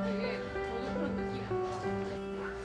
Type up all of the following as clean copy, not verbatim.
되게 저도 그런 느낌이 안 나.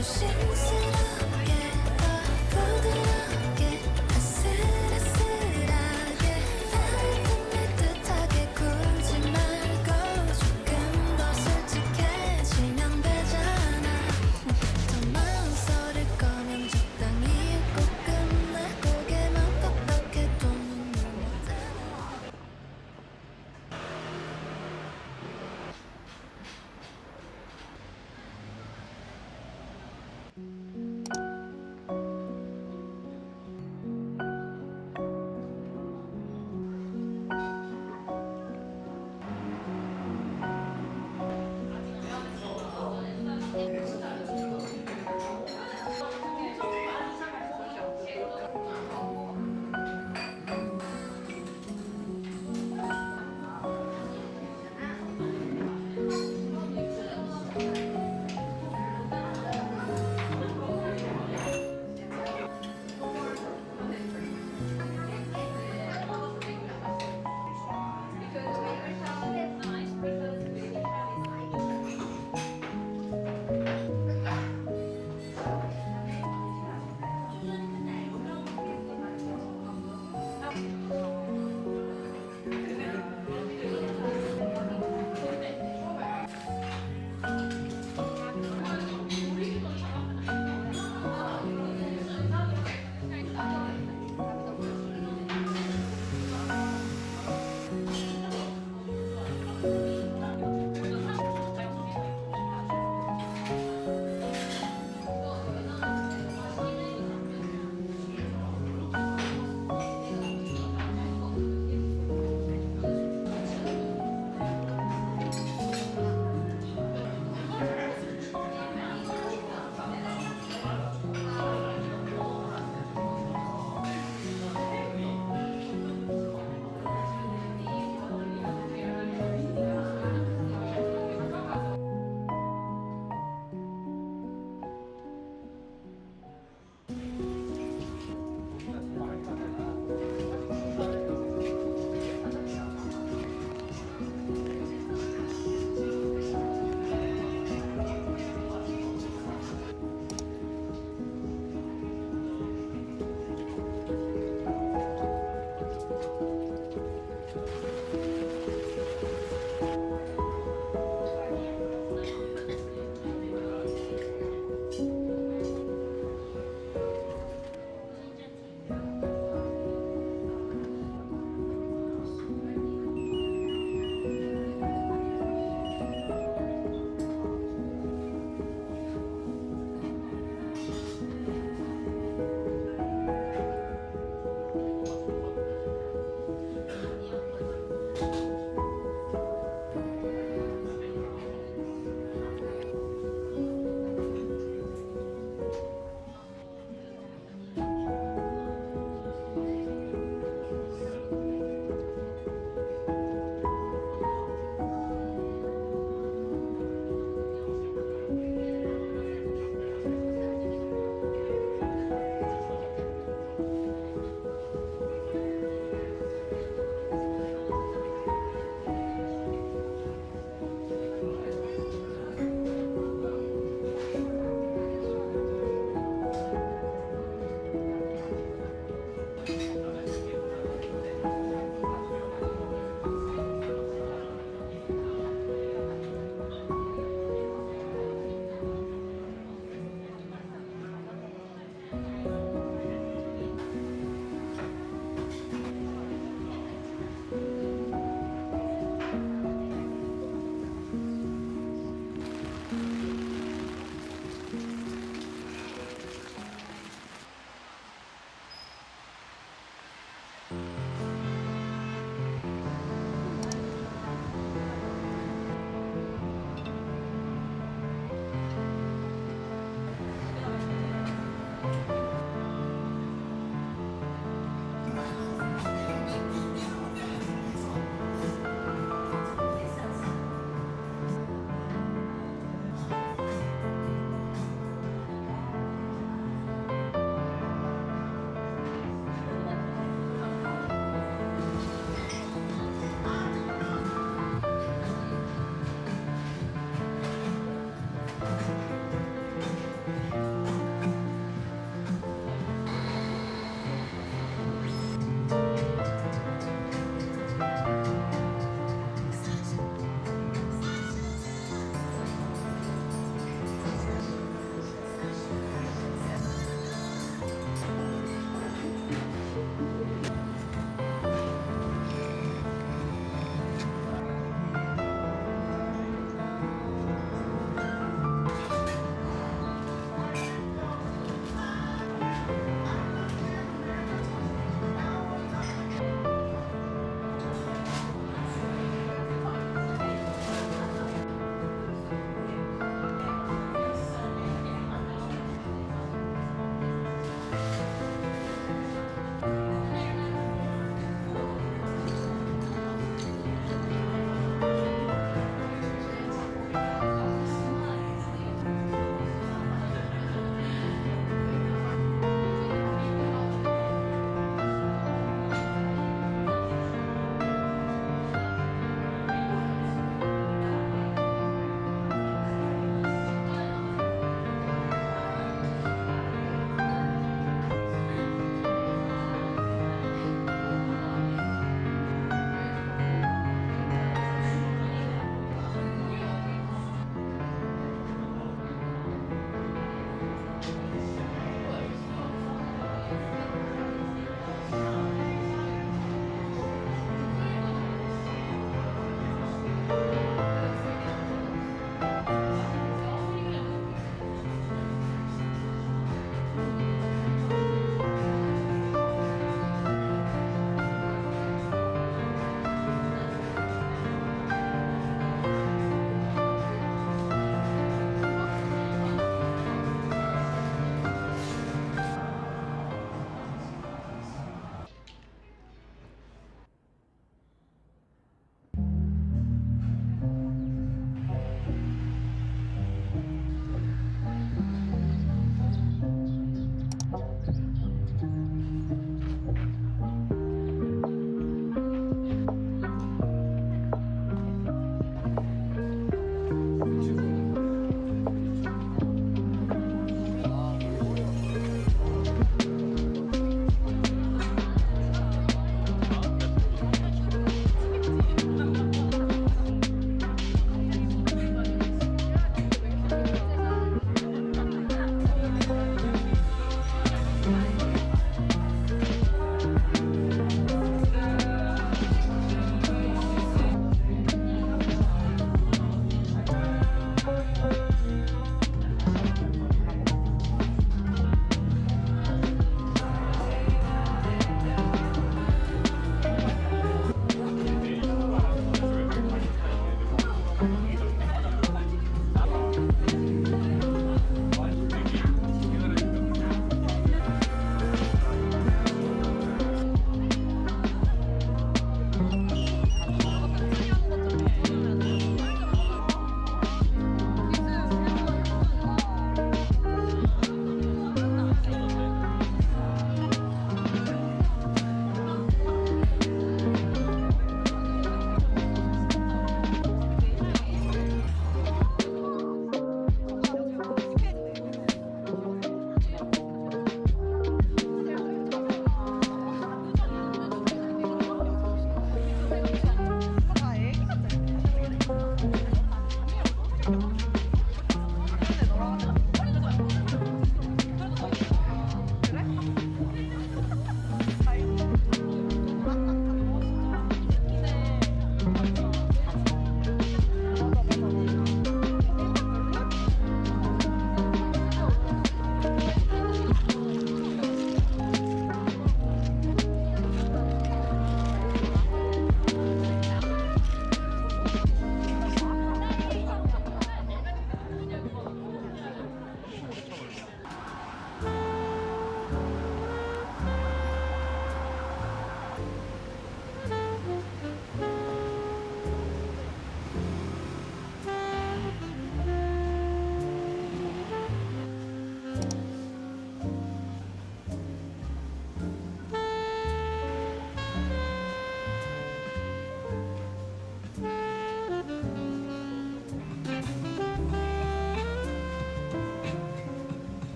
조심스럽게 더 부드럽게 아슬아슬하게 나를 틈밀듯하게 굴지 말고 조금 더 솔직해지면 되잖아 더 많은 소리를 꺼면 적당히 웃고 끝내 고개만 빡빡해도 눈물 못하는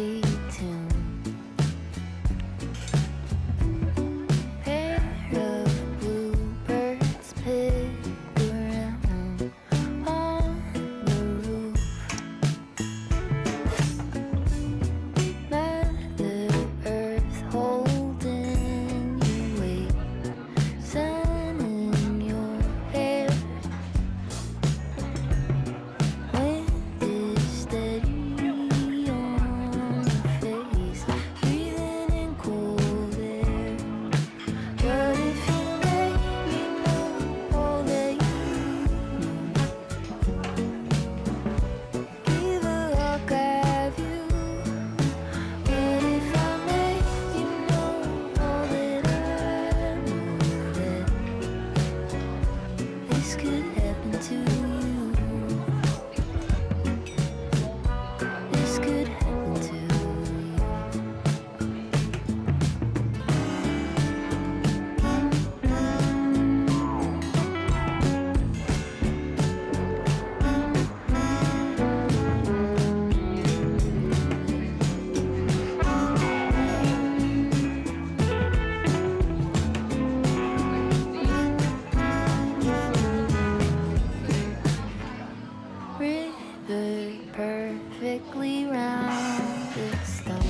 backseat tune. Pair of bluebirds pick around on the roof. Mother Earth holding you, wait, sun in your hair. Wind is steady on your face, breathing in cold air. But if you let me know all that you know, give a hug, grab you. But if I make you know all that I know, that this could happen to you. This could happen to you. River perfectly rounded stone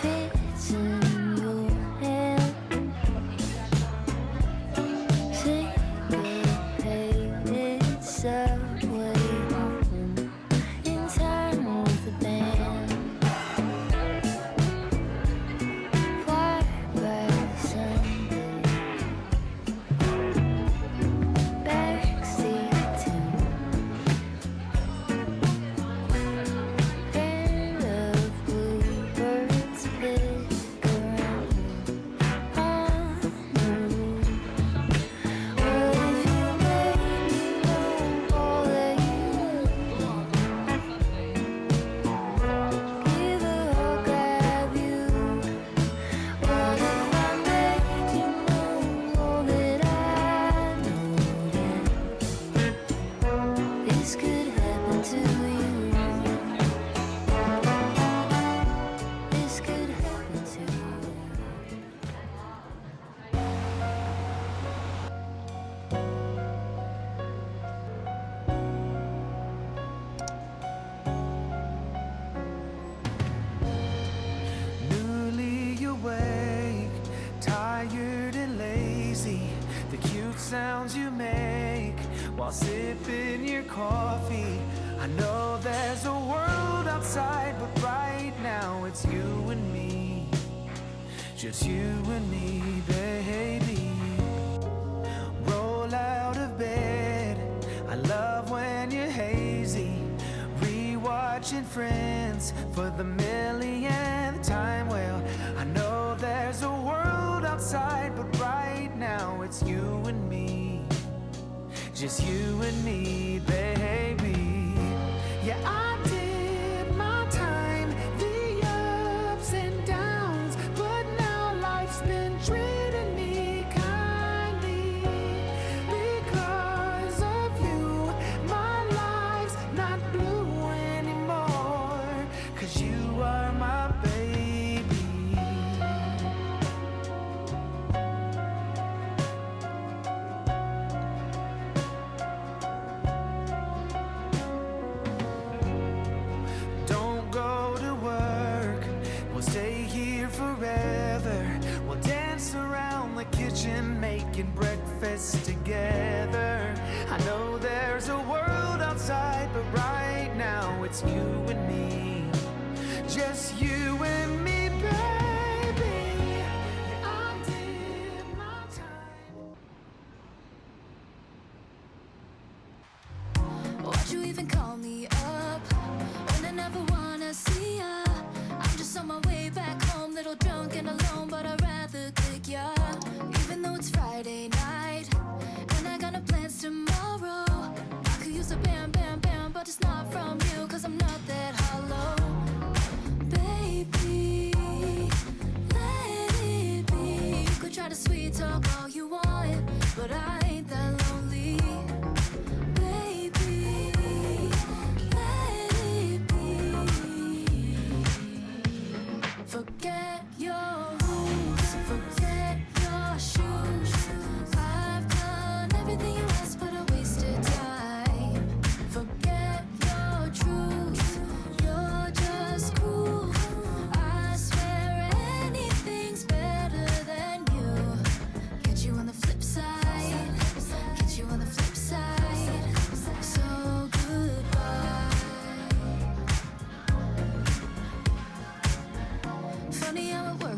fits in your hand. Syncopated subway home in time with the band. Fly by Sunday, backseat tune. Pair of bluebirds pick around on the roof. What if you made me know all that you know? Give a hug, grab you. What if I made you know all that I know? That this could happen to you. This could happen to you. Newly awake, tired and lazy. The cute sounds you make while sipping your coffee. I know there's a world outside, but right now it's you and me. Just you and me, baby. Roll out of bed. I love when you're hazy. Rewatching Friends for the millionth time. Well, I know there's a world outside, but right now it's you and me. Just you and me, baby. Yeah, I did my time, the ups and downs, but now life's been treating me kindly. Because of you, my life's not blue anymore. 'Cause you are my baby.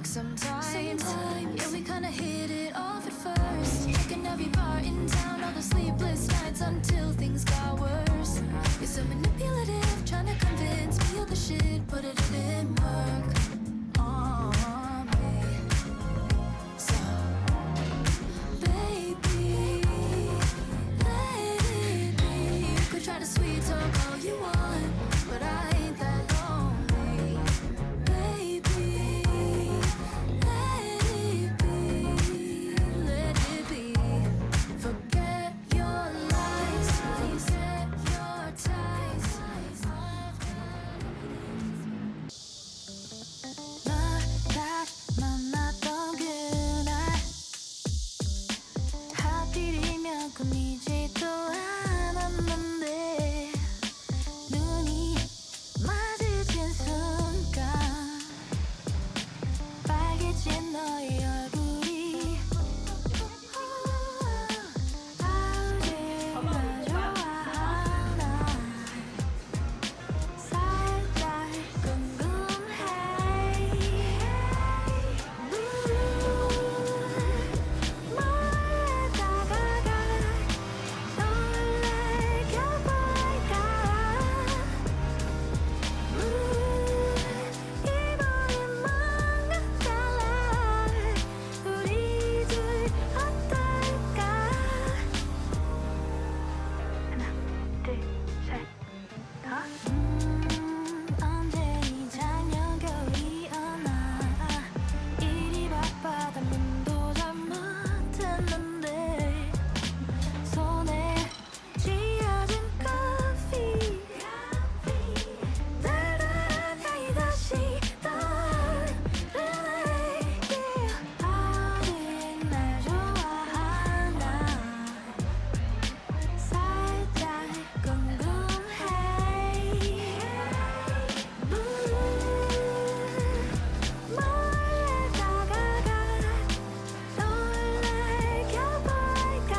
think sometimes yeah, we kinda hit it off at first. Checking every bar in town, all the sleepless nights until things got worse. You're so manipulative, trying to convince me of the shit, but it didn't work on me. So, baby, let it be. You could try to sweet talk all you want, but I ain't that lonely. Baby, let it be, let it be. Forget your lies, reset your ties. 널 만났던 그날 하필이면 꿈이지도 않았는데 눈이 마주친 순간 빨개진 너의 얼굴이 아우를 나 좋아하나 살짝 궁금해 몰래 다가가 놀래켜볼까 이번엔 뭔가 달라 우리 둘 어떨까 하나 둘셋 언제 이 작년 겨울이 오나 이리 바빠다 눈도 잘 못했는데 손에 쥐어진 커피 달달한 향이 다시 떠오르네 아직 날 좋아하나 살짝 궁금해 몰래 다가가 놀래켜볼까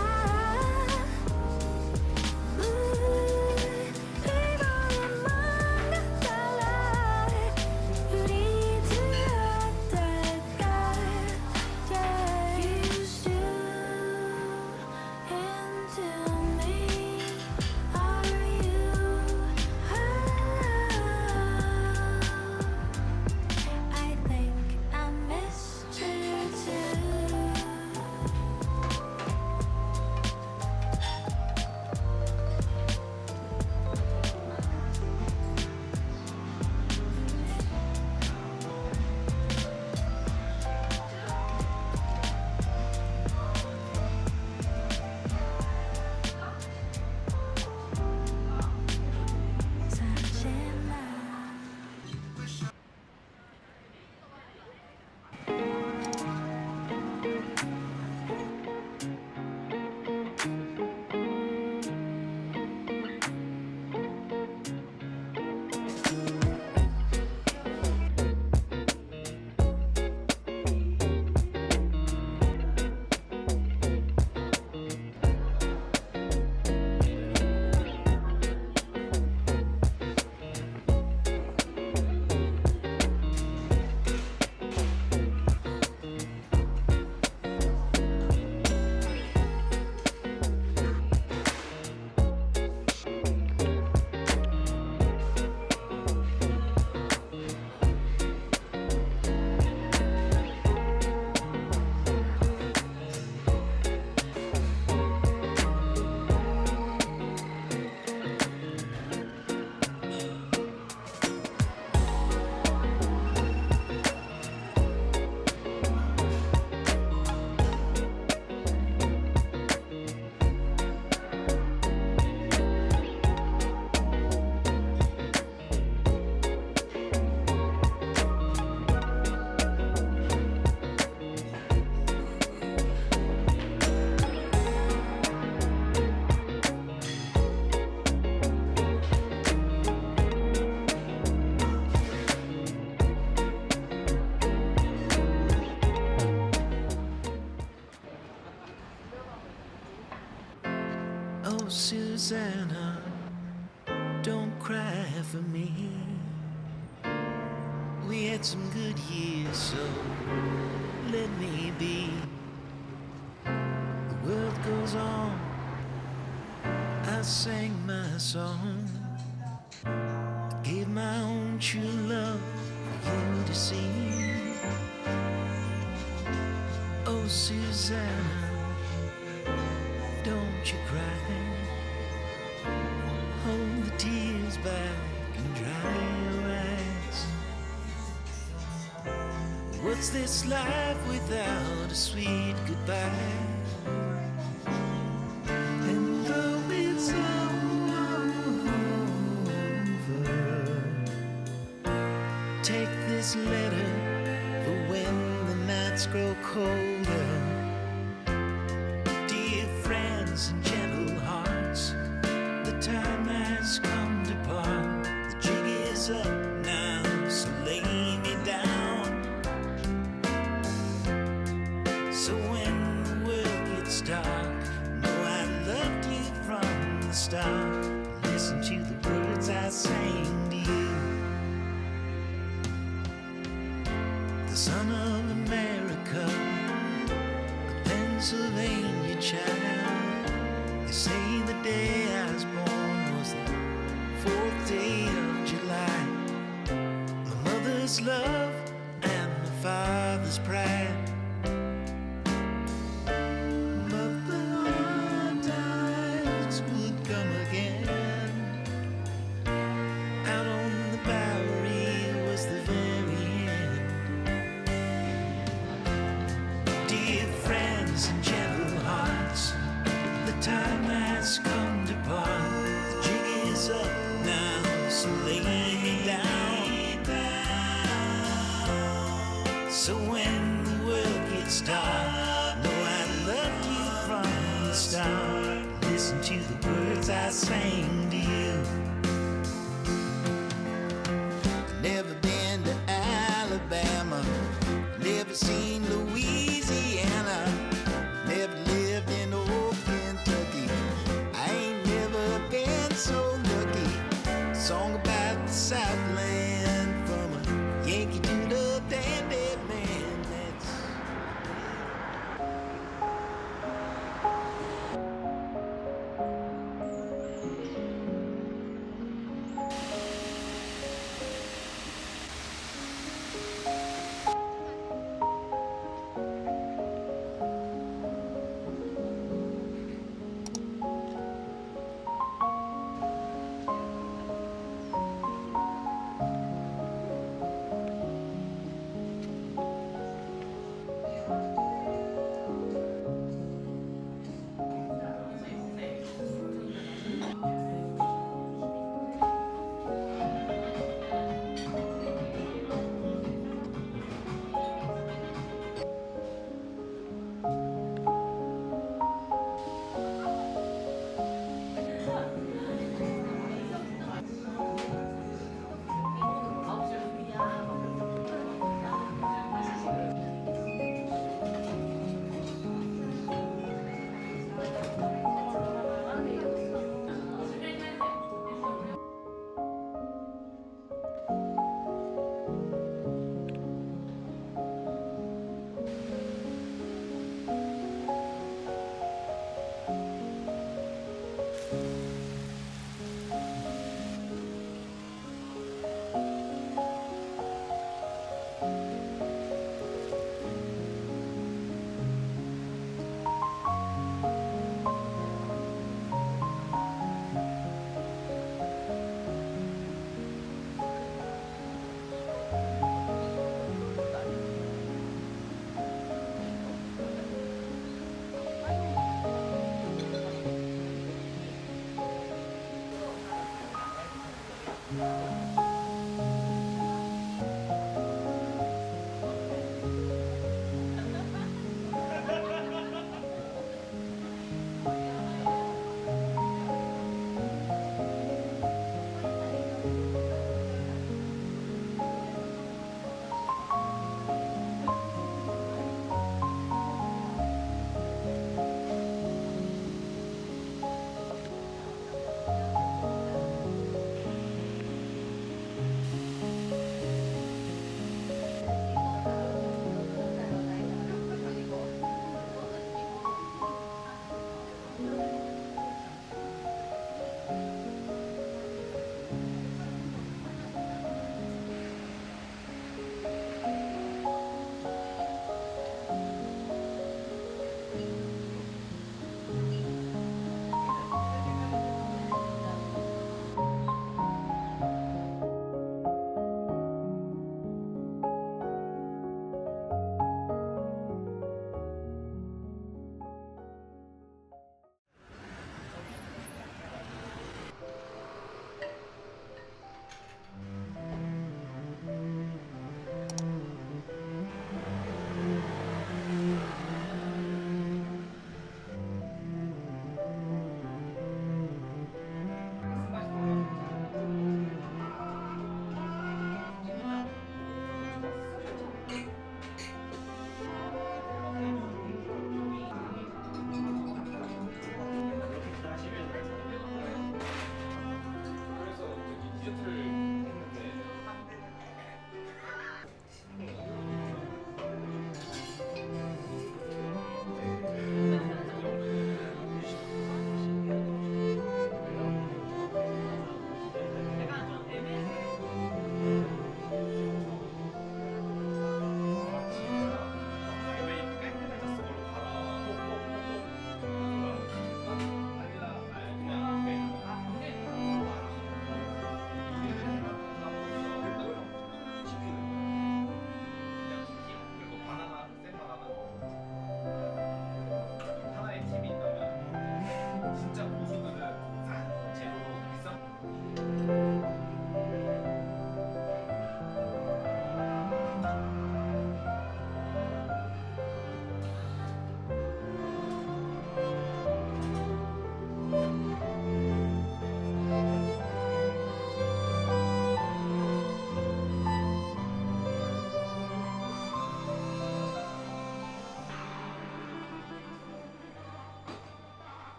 이번엔 뭔가 달라 우리 둘 어떨까 You shoot into me Are you I think I missed you too 사실 나 Oh, Susanna, don't cry for me. We had some good years, so let me be. The world goes on. I sang my song. I gave my own true love for you to see. Oh, Susanna, don't you cry. Hold the tears back and dry your eyes. What's this life without a sweet goodbye? And though it's over, take this letter for when the nights grow colder. Dear friends and gentle hearts, the time has come to part. The jig is up now, so lay me down. So when the world gets dark, know I loved you from the start. Listen to the words I sang to you. The son of America, a Pennsylvania child. They say the day I was born was the 4th day of July. My mother's love and my father's pride. But the hard times would come again. Out on the Bowery was the very end. Dear friends and gentle hearts, the time has come to part. The jig is up now, so lay me down. So when the world gets dark, know I loved you from the start. Listen to the words I sang to you. Never been to Alabama, never seen Louisiana, never lived in old Kentucky. I ain't never been so lucky. Song about the Southland from a Yankee Doodle dandy man. That's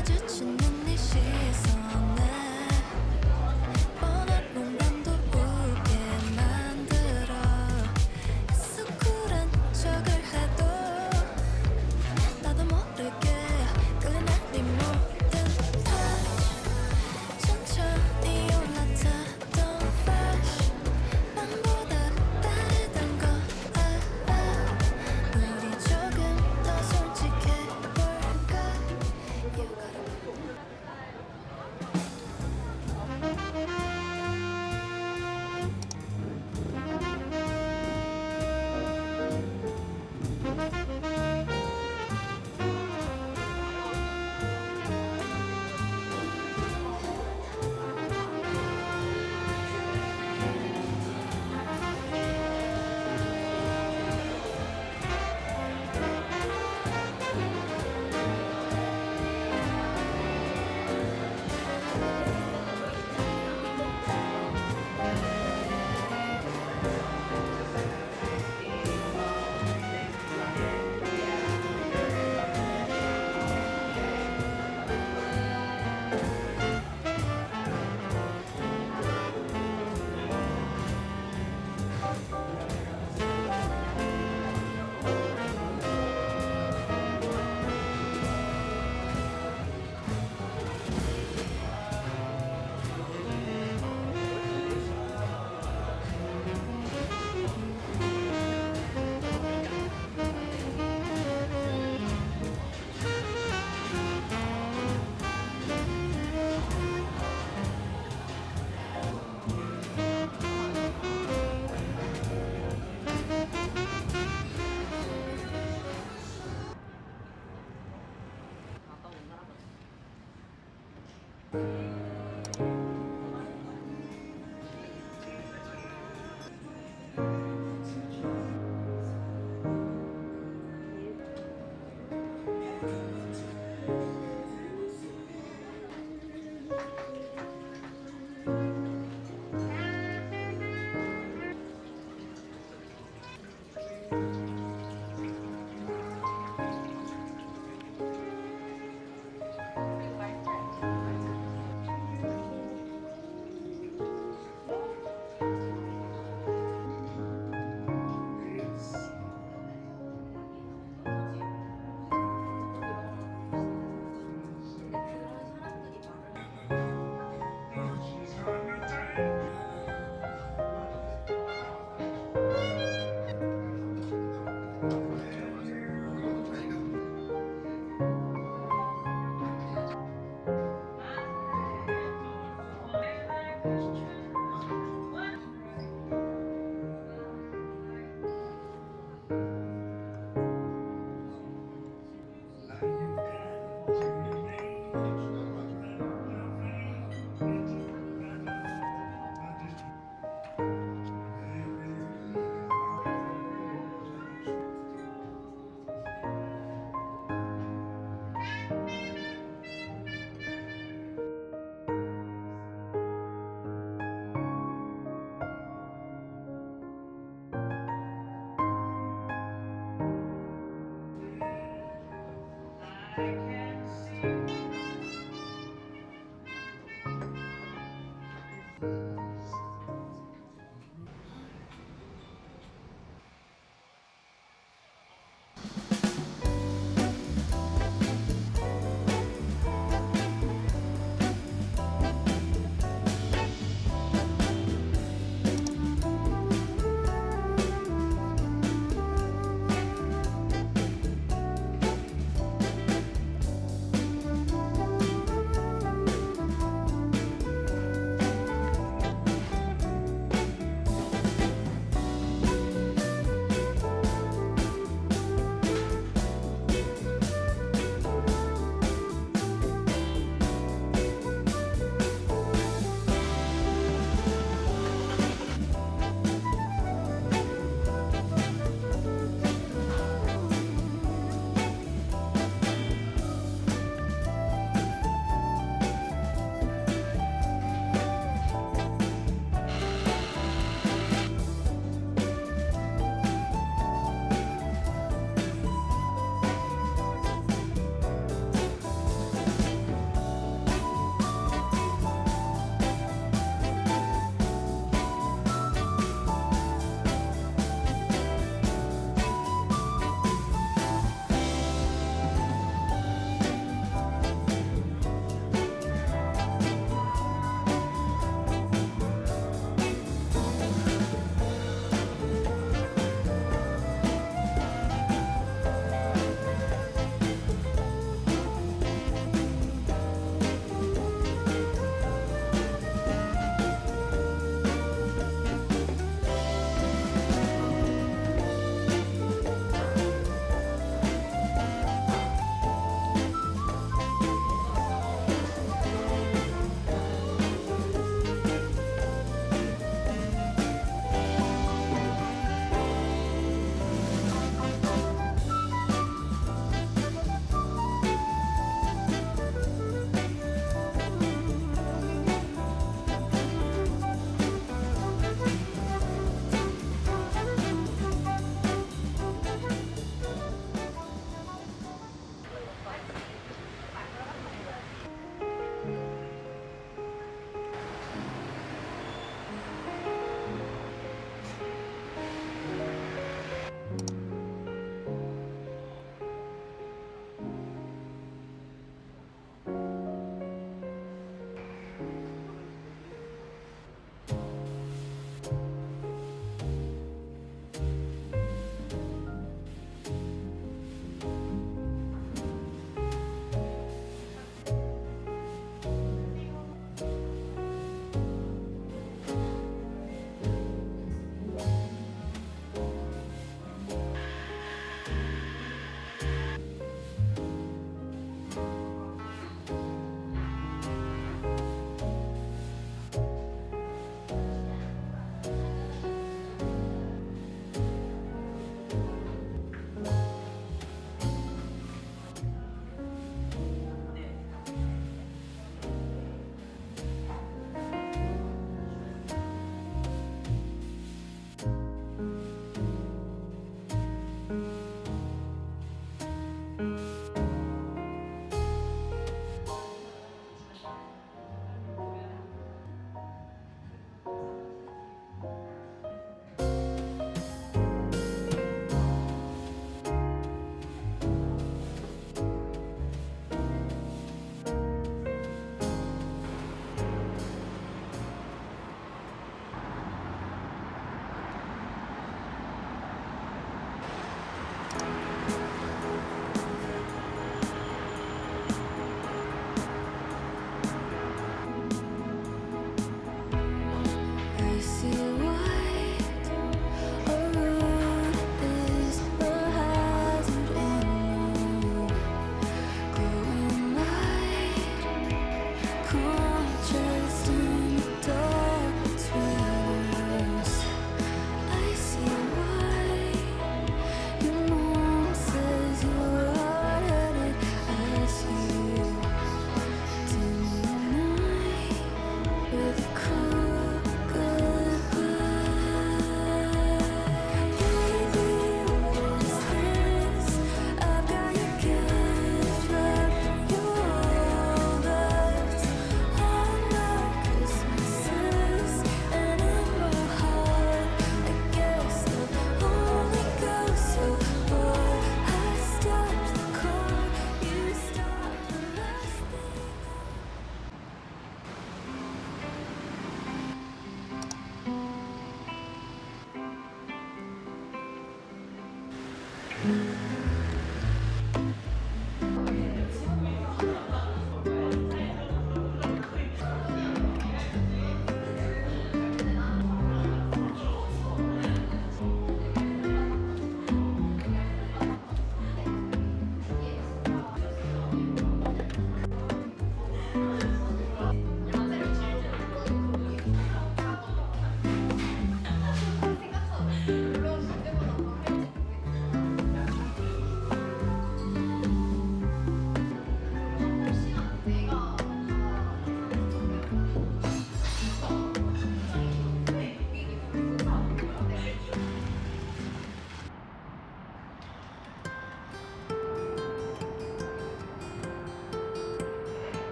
마주치는 네 시선에 뻔한 농담도 웃게 만들어 애써 쿨한 척을 해도 나도 모르게 끌려 네 모든 touch 천천히 올라타던 flash 밤보다 다르던 거 알아 우리 조금 더 솔직해볼까 You gotta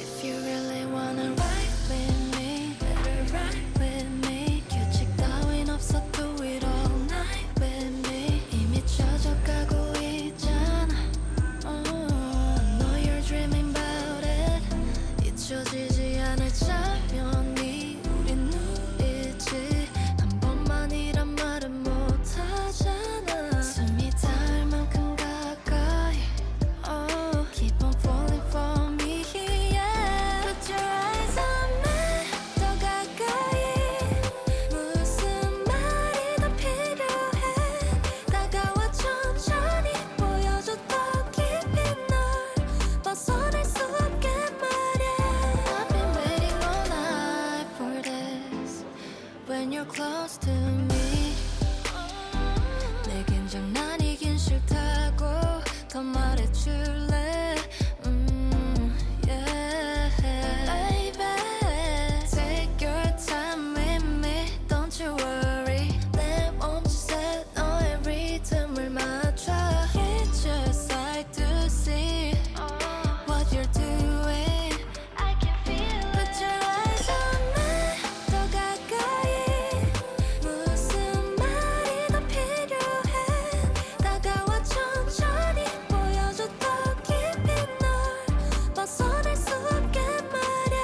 If you really wanna ride with me, better ride with me. 규칙 따윈 없어, do it all night with me. 이미 젖어가고 있잖아. Know you're dreaming about it. 잊혀지지 않을 자면이 우린 누리지. 한 번만이란 말은 못하잖아. 숨이 닿을 만큼 가까이. Keep on falling for me, yeah. Put your eyes on me, 더 가까이. 무슨 말이 더 필요해? 다가와 천천히 보여줘 더 깊이 널 벗어날 수 없게 말야. I've been waiting all night for this. When you're close to me, 내겐 장난이긴 싫다고 더 말해줄래. Yeah. Baby, take your time with me, don't you worry. 내 몸짓에 너의 리듬을 맞춰. It's just like to see what you're doing. I can feel it. Put your eyes on me, 더 가까이. 무슨 말이 더 필요해? 다가와 천천히 보여줘 더 깊이 널 벗어날 수 없게 말야.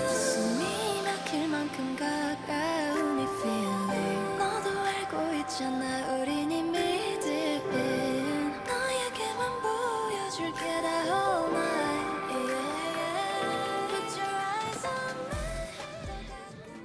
숨이 막힐 만큼 가까운 이 feeling. 너도 알고 있잖아, 우린 이미 deep in. 너에게만 보여줄게 다 all night. Yeah. Put your eyes on me, 더 가까이.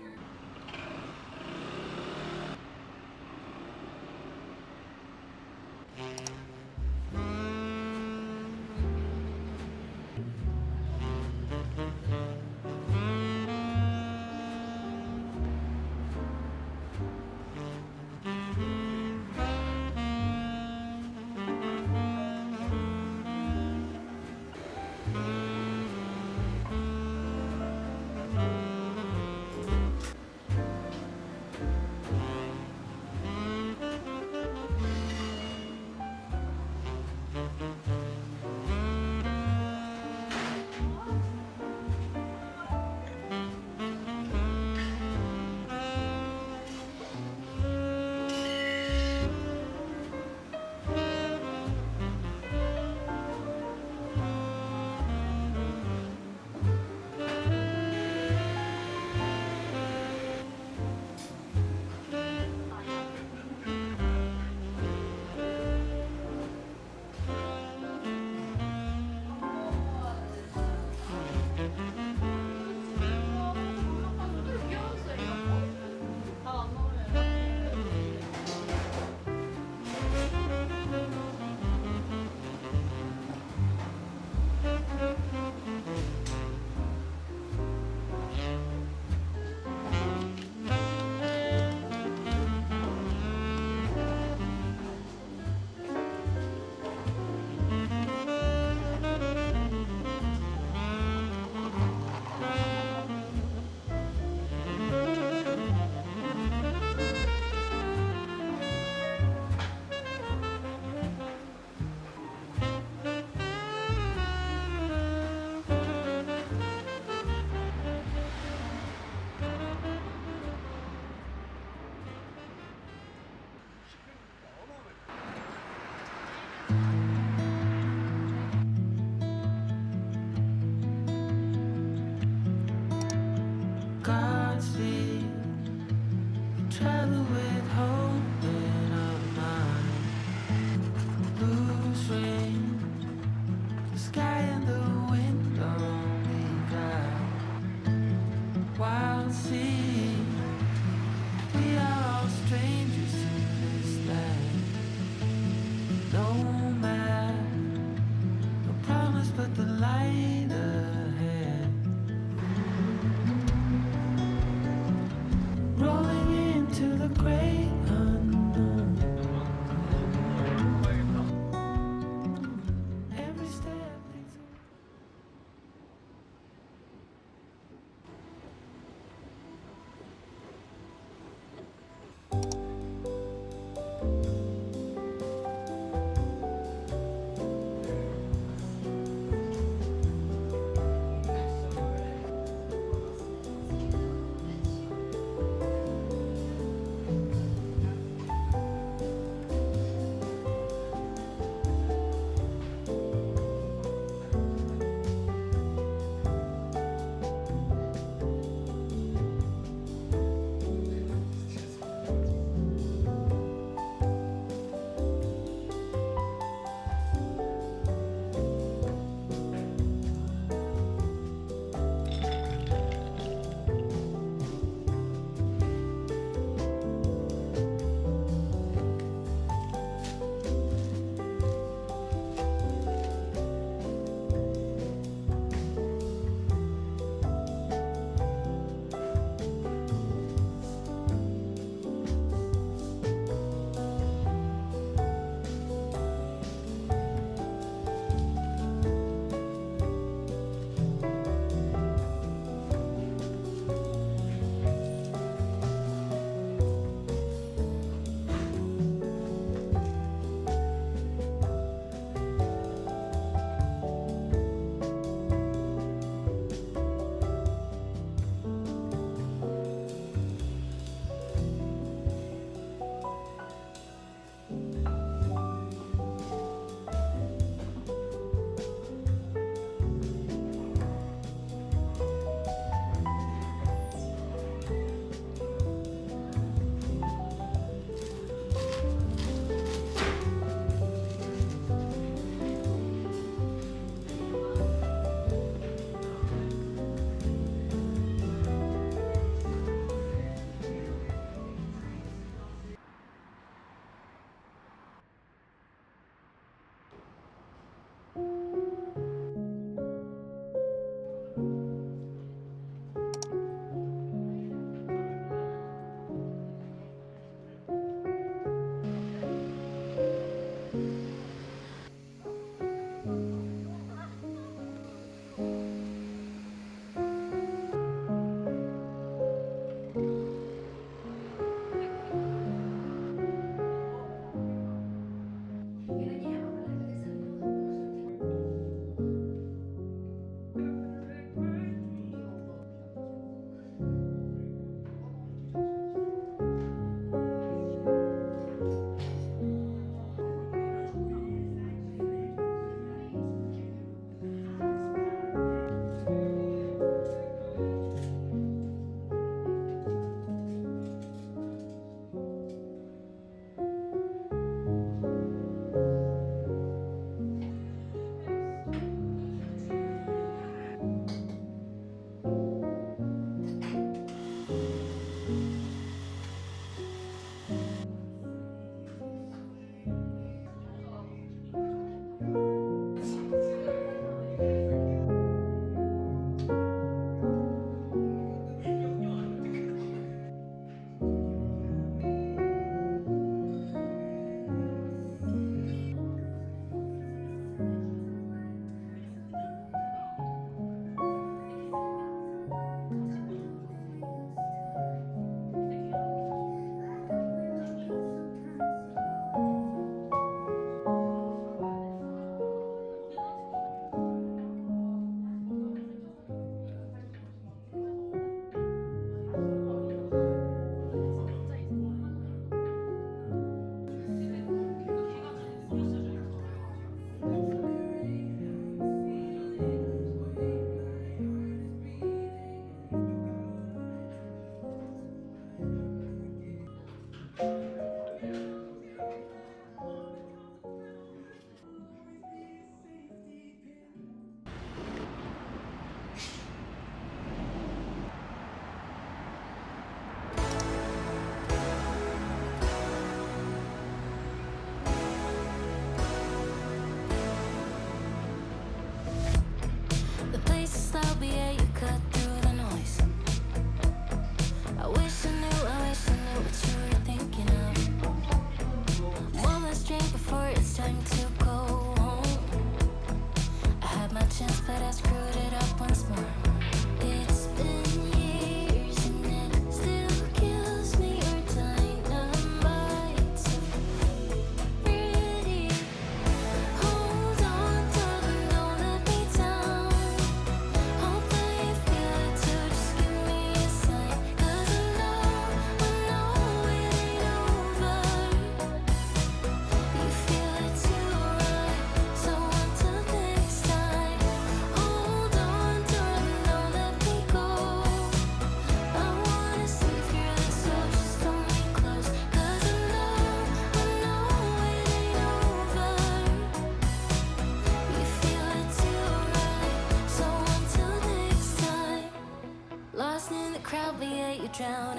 drown